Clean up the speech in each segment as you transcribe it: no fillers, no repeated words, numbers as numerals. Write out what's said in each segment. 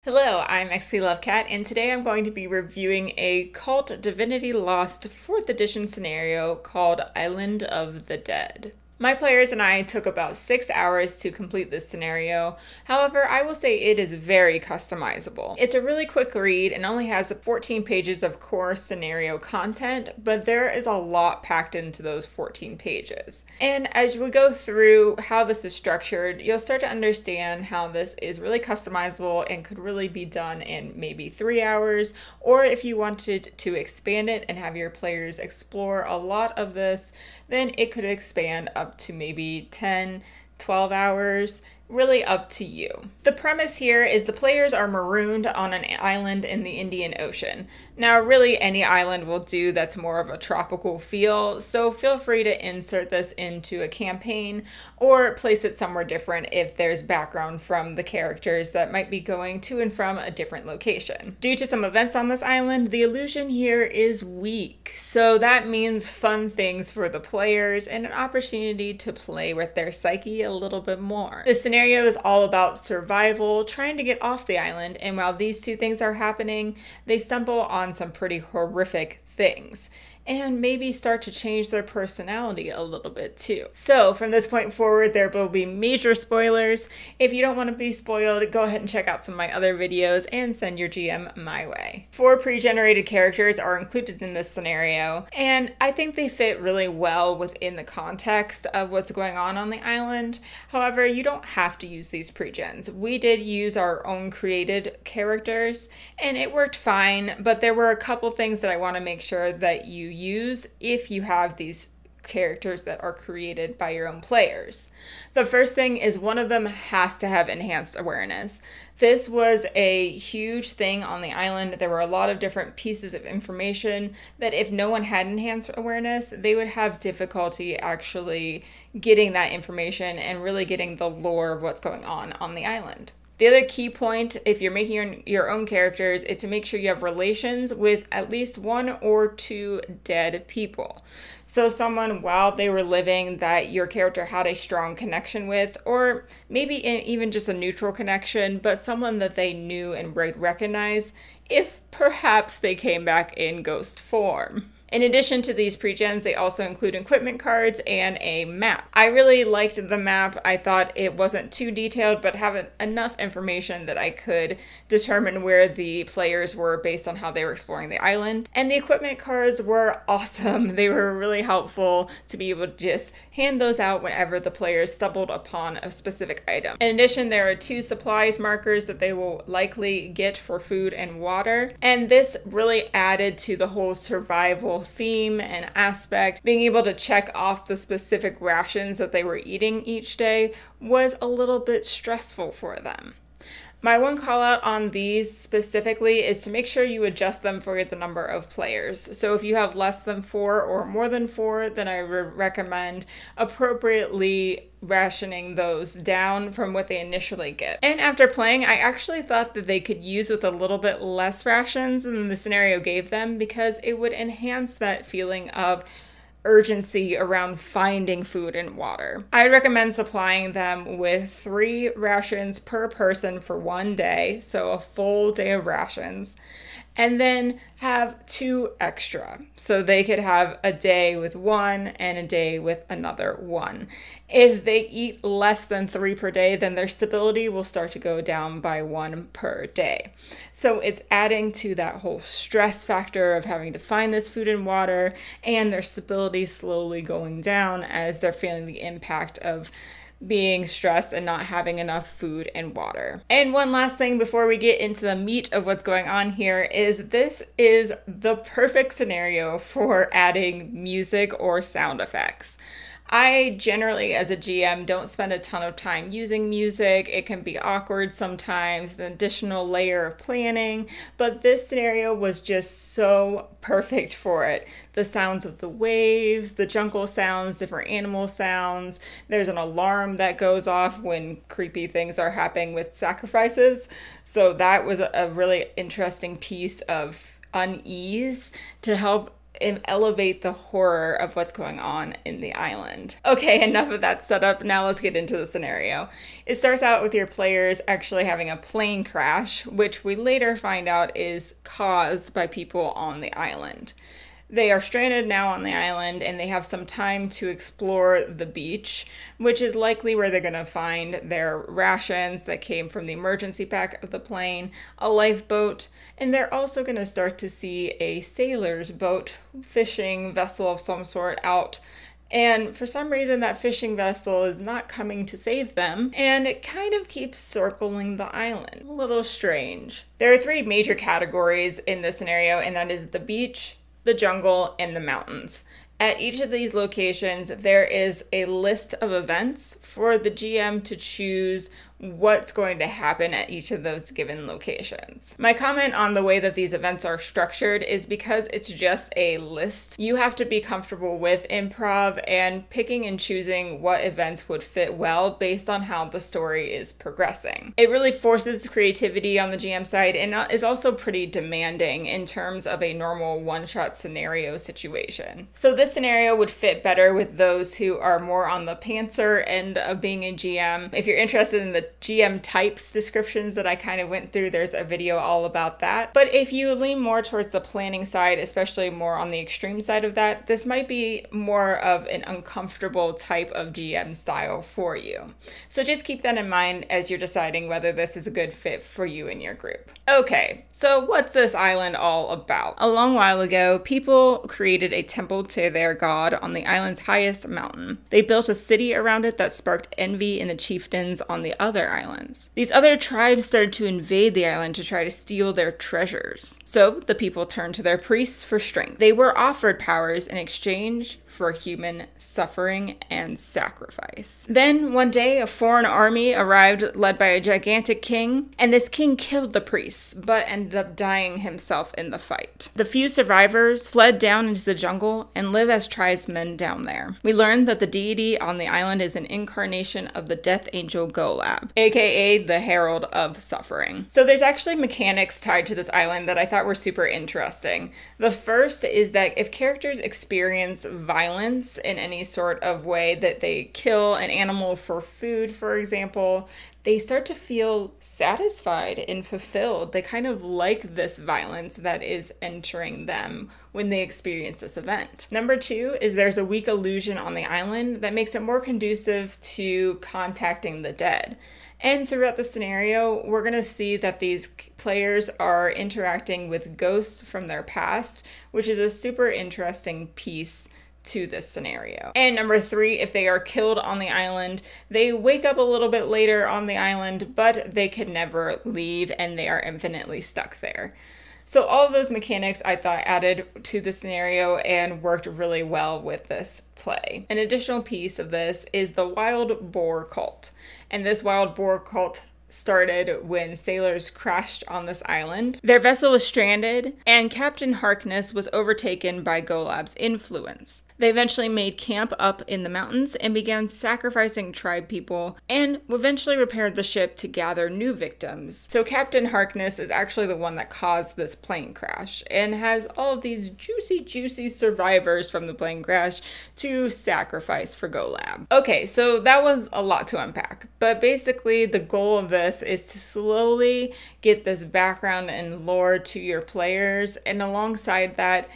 Hello, I'm XPLovecat, and today I'm going to be reviewing a Kult Divinity Lost 4th edition scenario called Island of the Dead. My players and I took about 6 hours to complete this scenario. However, I will say it is very customizable. It's a really quick read and only has 14 pages of core scenario content, but there is a lot packed into those 14 pages. And as we go through how this is structured, you'll start to understand how this is really customizable and could really be done in maybe 3 hours, or if you wanted to expand it and have your players explore a lot of this, then it could expand up to maybe 10, 12 hours, really up to you. The premise here is the players are marooned on an island in the Indian Ocean. Now, really any island will do that's more of a tropical feel, so feel free to insert this into a campaign or place it somewhere different if there's background from the characters that might be going to and from a different location. Due to some events on this island, the illusion here is weak, so that means fun things for the players and an opportunity to play with their psyche a little bit more. The scenario is all about survival, trying to get off the island, and while these two things are happening, they stumble on some pretty horrific things and maybe start to change their personality a little bit too. So from this point forward, there will be major spoilers. If you don't want to be spoiled, go ahead and check out some of my other videos and send your GM my way. 4 pre-generated characters are included in this scenario, and I think they fit really well within the context of what's going on the island. However, you don't have to use these pre-gens. We did use our own created characters, and it worked fine, but there were a couple things that I want to make sure that you use if you have these characters that are created by your own players. The first thing is one of them has to have enhanced awareness. This was a huge thing on the island. There were a lot of different pieces of information that if no one had enhanced awareness, they would have difficulty actually getting that information and really getting the lore of what's going on the island. The other key point, if you're making your own characters, is to make sure you have relations with at least 1 or 2 dead people. So someone, while they were living, that your character had a strong connection with, or maybe even just a neutral connection, but someone that they knew and would recognize if perhaps they came back in ghost form. In addition to these pre-gens, they also include equipment cards and a map. I really liked the map. I thought it wasn't too detailed, but had enough information that I could determine where the players were based on how they were exploring the island. And the equipment cards were awesome. They were really helpful to be able to just hand those out whenever the players stumbled upon a specific item. In addition, there are 2 supplies markers that they will likely get for food and water. And this really added to the whole survival theme and aspect. Being able to check off the specific rations that they were eating each day was a little bit stressful for them. My one call out on these specifically is to make sure you adjust them for the number of players. So if you have less than 4 or more than 4, then I would recommend appropriately rationing those down from what they initially get. And after playing, I actually thought that they could use with a little bit less rations than the scenario gave them, because it would enhance that feeling of urgency around finding food and water. I recommend supplying them with 3 rations per person for 1 day, so a full day of rations, and then have 2 extra. So they could have a day with 1 and a day with another 1. If they eat less than 3 per day, then their stability will start to go down by 1 per day. So it's adding to that whole stress factor of having to find this food and water, and their stability slowly going down as they're feeling the impact of being stressed and not having enough food and water. And one last thing before we get into the meat of what's going on here is this is the perfect scenario for adding music or sound effects. I generally, as a GM, don't spend a ton of time using music. It can be awkward sometimes, an additional layer of planning, but this scenario was just so perfect for it. The sounds of the waves, the jungle sounds, different animal sounds. There's an alarm that goes off when creepy things are happening with sacrifices. So that was a really interesting piece of unease to help elevate the horror of what's going on in the island. Okay, enough of that setup. Now let's get into the scenario. It starts out with your players actually having a plane crash, which we later find out is caused by people on the island. They are stranded now on the island and they have some time to explore the beach, which is likely where they're going to find their rations that came from the emergency pack of the plane, a lifeboat, and they're also going to start to see a sailor's boat, fishing vessel of some sort out. And for some reason, that fishing vessel is not coming to save them, and it kind of keeps circling the island. A little strange. There are 3 major categories in this scenario, and that is the beach, the jungle, and the mountains. At each of these locations, there is a list of events for the GM to choose what's going to happen at each of those given locations. My comment on the way that these events are structured is because it's just a list. You have to be comfortable with improv and picking and choosing what events would fit well based on how the story is progressing. It really forces creativity on the GM side and is also pretty demanding in terms of a normal one-shot scenario situation. So this scenario would fit better with those who are more on the pantser end of being a GM. If you're interested in the GM types descriptions that I kind of went through, there's a video all about that. But if you lean more towards the planning side, especially more on the extreme side of that, this might be more of an uncomfortable type of GM style for you. So just keep that in mind as you're deciding whether this is a good fit for you and your group. Okay, so what's this island all about? A long while ago, people created a temple to their god on the island's highest mountain. They built a city around it that sparked envy in the chieftains on the other islands. These other tribes started to invade the island to try to steal their treasures. So the people turned to their priests for strength. They were offered powers in exchange for human suffering and sacrifice. Then one day a foreign army arrived led by a gigantic king, and this king killed the priests but ended up dying himself in the fight. The few survivors fled down into the jungle and live as tribesmen down there. We learned that the deity on the island is an incarnation of the death angel Golab, aka the herald of suffering. So there's actually mechanics tied to this island that I thought were super interesting. The first is that if characters experience violence in any sort of way, that they kill an animal for food, for example, they start to feel satisfied and fulfilled. They kind of like this violence that is entering them when they experience this event. Number 2 is there's a weak illusion on the island that makes it more conducive to contacting the dead. And throughout the scenario, we're going to see that these players are interacting with ghosts from their past, which is a super interesting piece to this scenario. And number 3, if they are killed on the island, they wake up a little bit later on the island, but they can never leave and they are infinitely stuck there. So all of those mechanics I thought added to the scenario and worked really well with this play. An additional piece of this is the wild boar cult. And this wild boar cult started when sailors crashed on this island. Their vessel was stranded, and Captain Harkness was overtaken by Golab's influence. They eventually made camp up in the mountains and began sacrificing tribe people, and eventually repaired the ship to gather new victims. So Captain Harkness is actually the one that caused this plane crash and has all of these juicy survivors from the plane crash to sacrifice for Golab. Okay, so that was a lot to unpack, but basically the goal of this is to slowly get this background and lore to your players, and alongside that,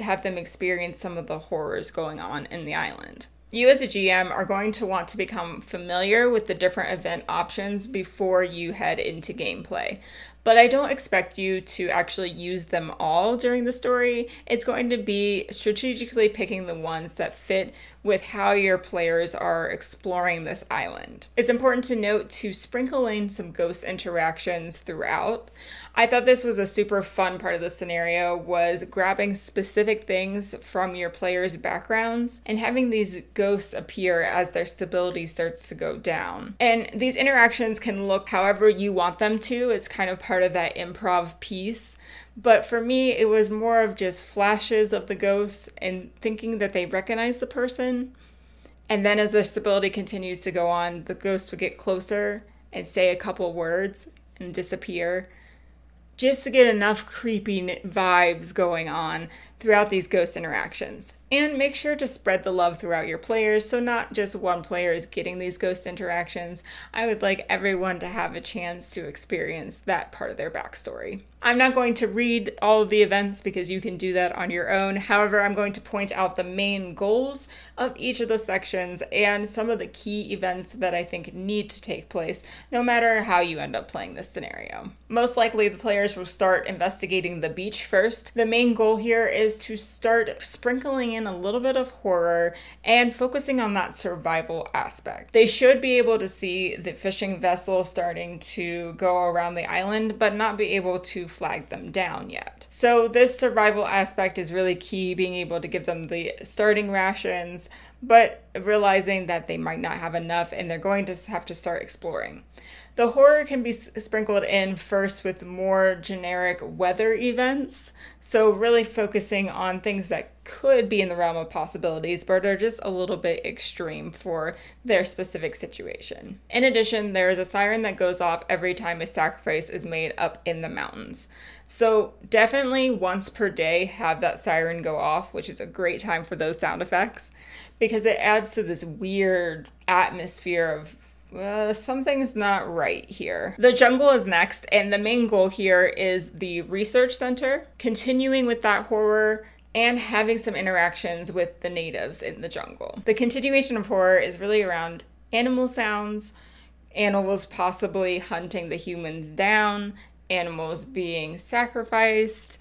have them experience some of the horrors going on in the island. You as a GM are going to want to become familiar with the different event options before you head into gameplay. But I don't expect you to actually use them all during the story. It's going to be strategically picking the ones that fit with how your players are exploring this island. It's important to note to sprinkle in some ghost interactions throughout. I thought this was a super fun part of the scenario, was grabbing specific things from your players' backgrounds and having these ghosts appear as their stability starts to go down. And these interactions can look however you want them to. It's kind of part of that improv piece. But for me, it was more of just flashes of the ghosts and thinking that they recognize the person. And then as their stability continues to go on, the ghost would get closer and say a couple words and disappear. just to get enough creeping vibes going on throughout these ghost interactions. And make sure to spread the love throughout your players, so not just one player is getting these ghost interactions. I would like everyone to have a chance to experience that part of their backstory. I'm not going to read all of the events because you can do that on your own. However, I'm going to point out the main goals of each of the sections and some of the key events that I think need to take place, no matter how you end up playing this scenario. Most likely, the players will start investigating the beach first. The main goal here is to start sprinkling in a little bit of horror and focusing on that survival aspect. They should be able to see the fishing vessel starting to go around the island, but not be able to flag them down yet. So this survival aspect is really key, being able to give them the starting rations, but realizing that they might not have enough and they're going to have to start exploring. The horror can be sprinkled in first with more generic weather events, so really focusing on things that could be in the realm of possibilities, but are just a little bit extreme for their specific situation. In addition, there is a siren that goes off every time a sacrifice is made up in the mountains. So definitely once per day have that siren go off, which is a great time for those sound effects, because it adds to this weird atmosphere of something's not right here. The jungle is next, and the main goal here is the research center, continuing with that horror and having some interactions with the natives in the jungle. The continuation of horror is really around animal sounds, animals possibly hunting the humans down, animals being sacrificed.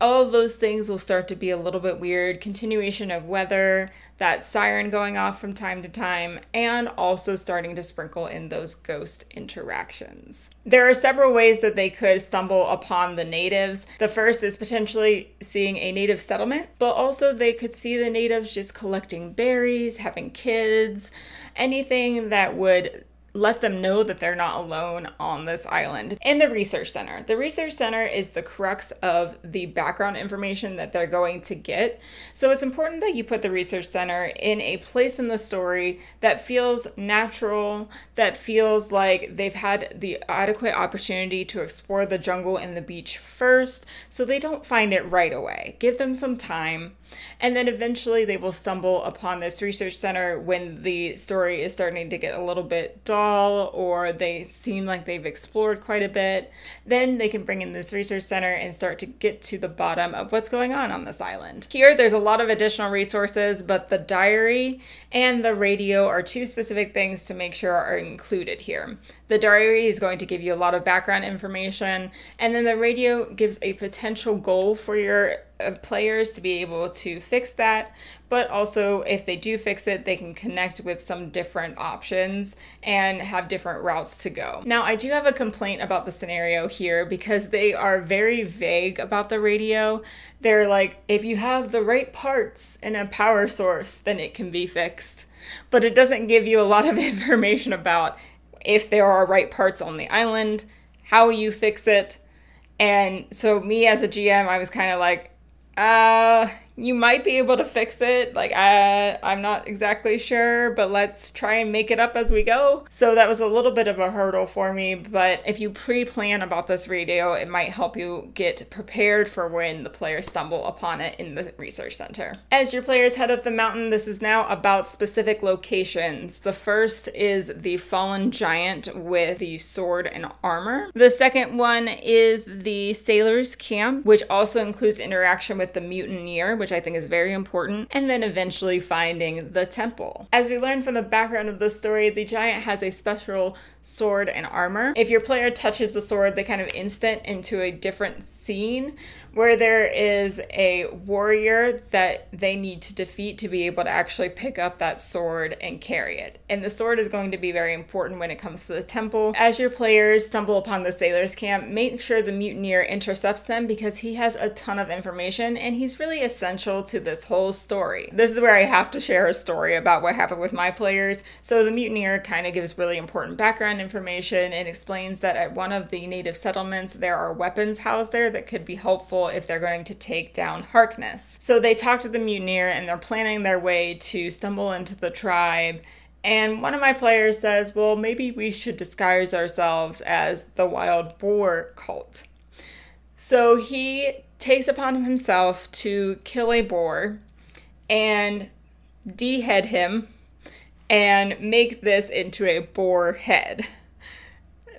All of those things will start to be a little bit weird. Continuation of weather, that siren going off from time to time, and also starting to sprinkle in those ghost interactions. There are several ways that they could stumble upon the natives. The first is potentially seeing a native settlement, but also they could see the natives just collecting berries, having kids, anything that would let them know that they're not alone on this island. And the research center. The research center is the crux of the background information that they're going to get. So it's important that you put the research center in a place in the story that feels natural, that feels like they've had the adequate opportunity to explore the jungle and the beach first, so they don't find it right away. Give them some time, and then eventually they will stumble upon this research center when the story is starting to get a little bit dull, or they seem like they've explored quite a bit. Then they can bring in this research center and start to get to the bottom of what's going on this island. Here, there's a lot of additional resources, but the diary and the radio are two specific things to make sure are included here. The diary is going to give you a lot of background information, and then the radio gives a potential goal for your players to be able to fix that, but also if they do fix it, they can connect with some different options and have different routes to go. Now, I do have a complaint about the scenario here because they are very vague about the radio. They're like, if you have the right parts and a power source, then it can be fixed. But it doesn't give you a lot of information about if there are right parts on the island, how you fix it. And so me as a GM, I was kind of like, you might be able to fix it. Like, I'm not exactly sure, but let's try and make it up as we go. So that was a little bit of a hurdle for me, but if you pre-plan about this radio, it might help you get prepared for when the players stumble upon it in the research center. As your players head up the mountain, this is now about specific locations. The first is the fallen giant with the sword and armor. The second one is the sailor's camp, which also includes interaction with the mutineer, which I think is very important, and then eventually finding the temple. As we learn from the background of the story, the giant has a special sword and armor. If your player touches the sword, they kind of instant into a different scene where there is a warrior that they need to defeat to be able to actually pick up that sword and carry it. And the sword is going to be very important when it comes to the temple. As your players stumble upon the sailor's camp, make sure the mutineer intercepts them because he has a ton of information and he's really essential to this whole story. This is where I have to share a story about what happened with my players. So the mutineer kind of gives really important background information and explains that at one of the native settlements there are weapons housed there that could be helpful if they're going to take down Harkness. So they talk to the mutineer and they're planning their way to stumble into the tribe. And one of my players says, well, maybe we should disguise ourselves as the wild boar cult. So he takes upon himself to kill a boar and dehead him and make this into a boar head.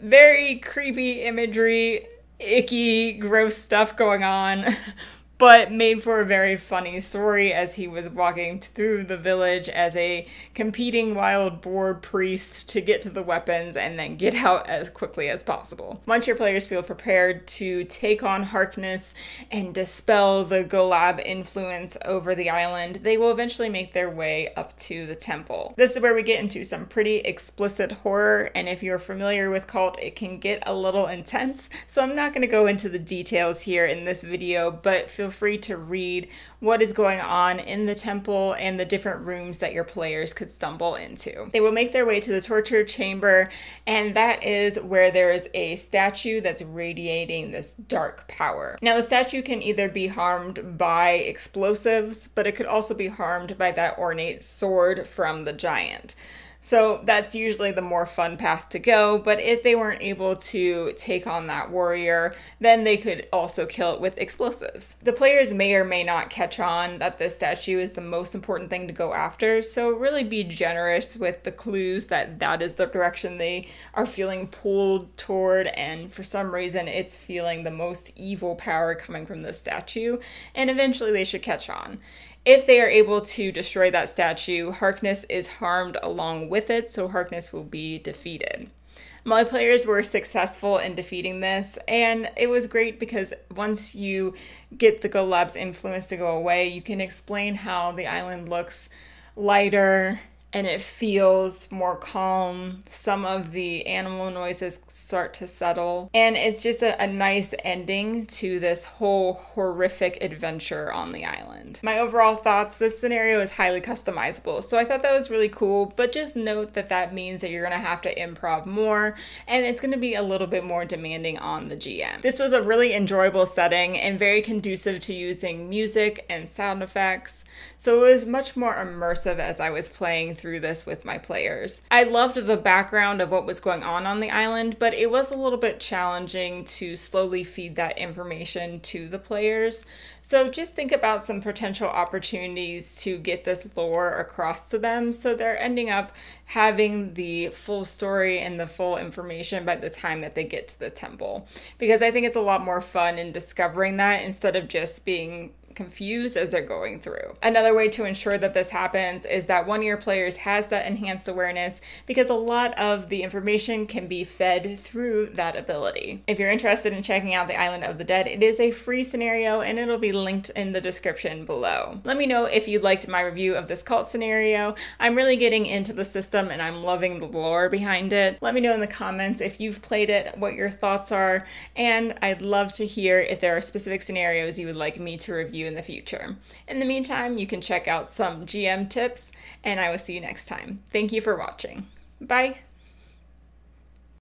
Very creepy imagery, icky, gross stuff going on, but made for a very funny story as he was walking through the village as a competing wild boar priest to get to the weapons and then get out as quickly as possible. Once your players feel prepared to take on Harkness and dispel the Golab influence over the island, they will eventually make their way up to the temple. This is where we get into some pretty explicit horror, and if you're familiar with Kult, it can get a little intense, so I'm not going to go into the details here in this video, but feel free to read what is going on in the temple and the different rooms that your players could stumble into. They will make their way to the torture chamber, and that is where there is a statue that's radiating this dark power. Now, the statue can either be harmed by explosives, but it could also be harmed by that ornate sword from the giant. So that's usually the more fun path to go, but if they weren't able to take on that warrior, then they could also kill it with explosives. The players may or may not catch on that this statue is the most important thing to go after, so really be generous with the clues that that is the direction they are feeling pulled toward, and for some reason it's feeling the most evil power coming from the statue, and eventually they should catch on. If they are able to destroy that statue, Harkness is harmed along with it, so Harkness will be defeated. My players were successful in defeating this, and it was great because once you get the Golab's influence to go away, you can explain how the island looks lighter and it feels more calm. Some of the animal noises start to settle, and it's just a nice ending to this whole horrific adventure on the island. My overall thoughts, this scenario is highly customizable, so I thought that was really cool, but just note that that means that you're gonna have to improv more, and it's gonna be a little bit more demanding on the GM. This was a really enjoyable setting and very conducive to using music and sound effects, so it was much more immersive as I was playing through this with my players. I loved the background of what was going on the island, but it was a little bit challenging to slowly feed that information to the players. So just think about some potential opportunities to get this lore across to them so they're ending up having the full story and the full information by the time that they get to the temple. Because I think it's a lot more fun in discovering that instead of just being confused as they're going through. Another way to ensure that this happens is that one of your players has that enhanced awareness, because a lot of the information can be fed through that ability. If you're interested in checking out the Island of the Dead, it is a free scenario and it'll be linked in the description below. Let me know if you liked my review of this Kult scenario. I'm really getting into the system and I'm loving the lore behind it. Let me know in the comments if you've played it, what your thoughts are, and I'd love to hear if there are specific scenarios you would like me to review in the future. In the meantime, you can check out some GM tips, and I will see you next time. Thank you for watching. Bye!